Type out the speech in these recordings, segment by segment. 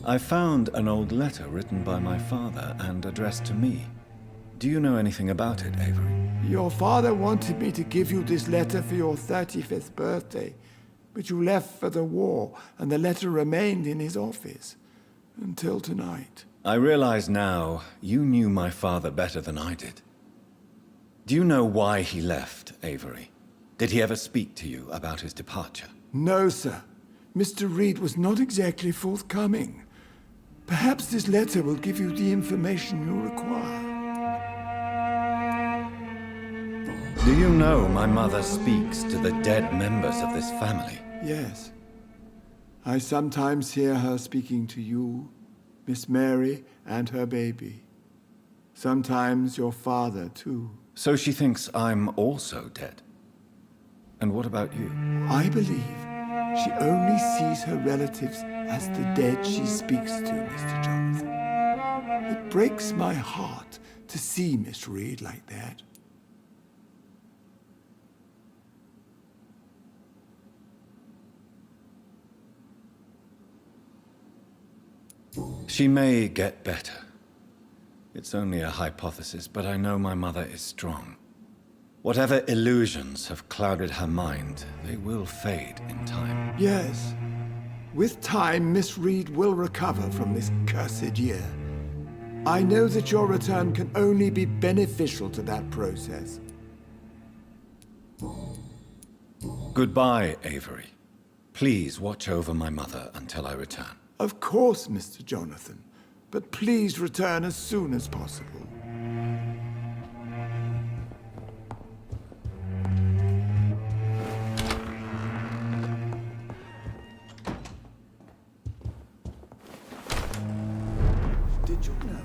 I found an old letter written by my father and addressed to me. Do you know anything about it, Avery? Your father wanted me to give you this letter for your 35th birthday, but you left for the war, and the letter remained in his office until tonight. I realize now you knew my father better than I did. Do you know why he left, Avery? Did he ever speak to you about his departure? No, sir. Mr. Reed was not exactly forthcoming. Perhaps this letter will give you the information you require. Do you know my mother speaks to the dead members of this family? Yes. I sometimes hear her speaking to you, Miss Mary, and her baby. Sometimes your father, too. So she thinks I'm also dead. And what about you? I believe she only sees her relatives as the dead she speaks to, Mr. Jonathan. It breaks my heart to see Miss Reed like that. She may get better. It's only a hypothesis, but I know my mother is strong. Whatever illusions have clouded her mind, they will fade in time. Yes. With time, Miss Reed will recover from this cursed year. I know that your return can only be beneficial to that process. Goodbye, Avery. Please watch over my mother until I return. Of course, Mr. Jonathan. But please return as soon as possible. Did you know?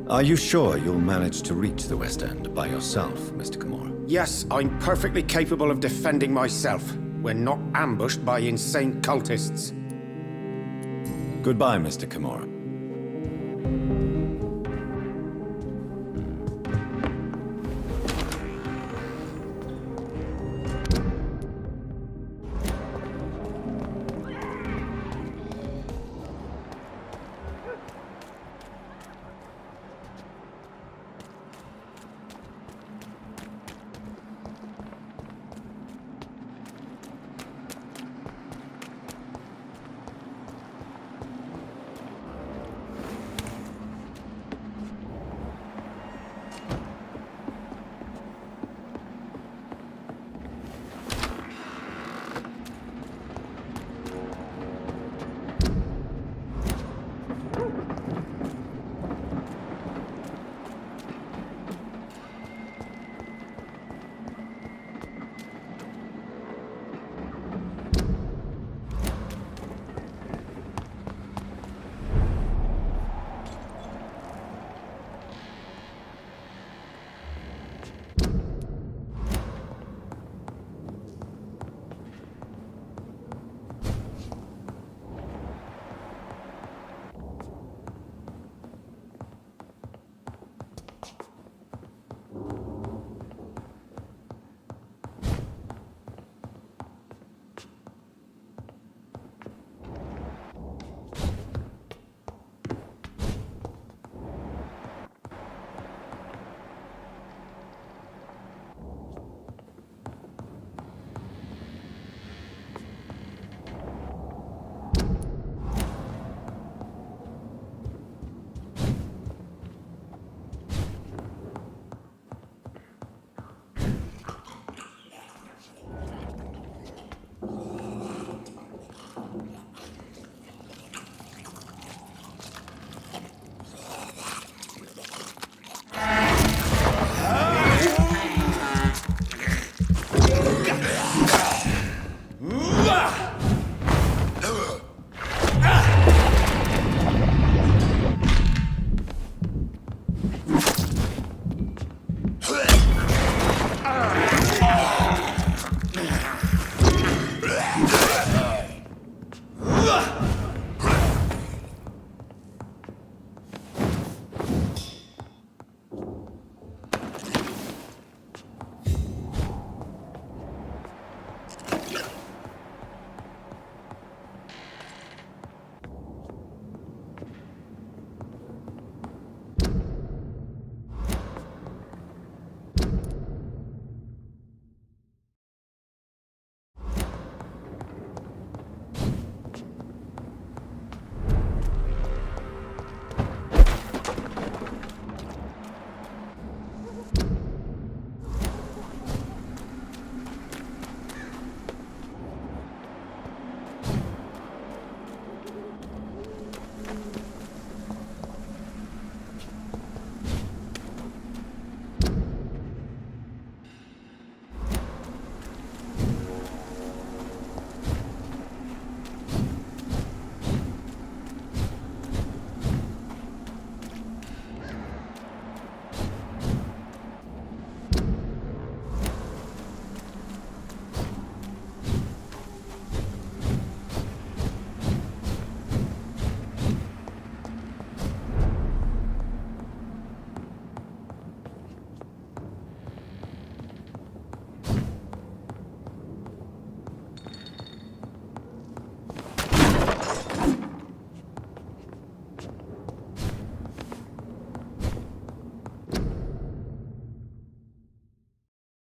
Are you sure you'll manage to reach the West End by yourself, Mr. Kimura? Yes, I'm perfectly capable of defending myself when not ambushed by insane cultists. Goodbye, Mr. Kimura.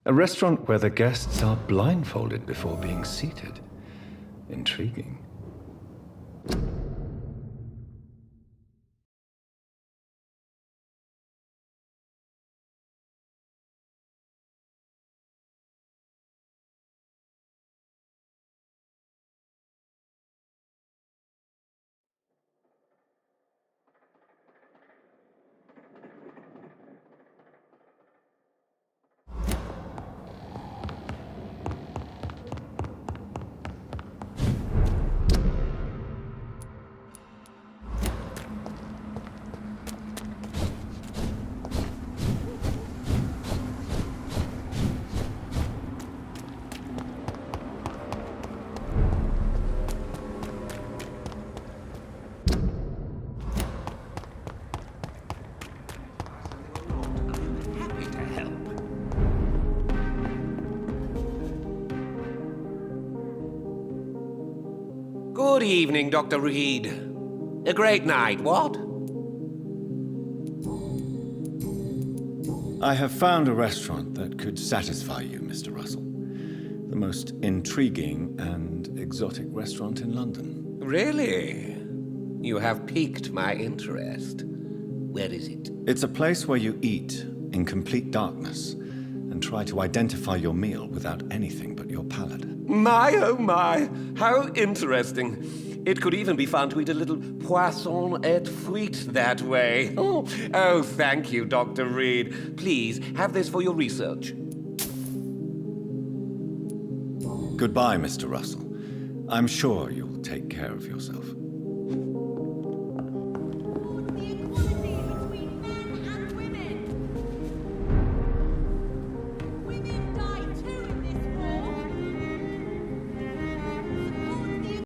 A restaurant where the guests are blindfolded before being seated. Intriguing. evening, Dr. Reed. A great night, what? I have found a restaurant that could satisfy you, Mr. Russell. The most intriguing and exotic restaurant in London. Really? You have piqued my interest. Where is it? It's a place where you eat in complete darkness and try to identify your meal without anything but your palate. My, oh my, how interesting. It could even be fun to eat a little poisson et frites that way. Oh, thank you, Dr. Reed. Please, have this for your research. Goodbye, Mr. Russell. I'm sure you'll take care of yourself.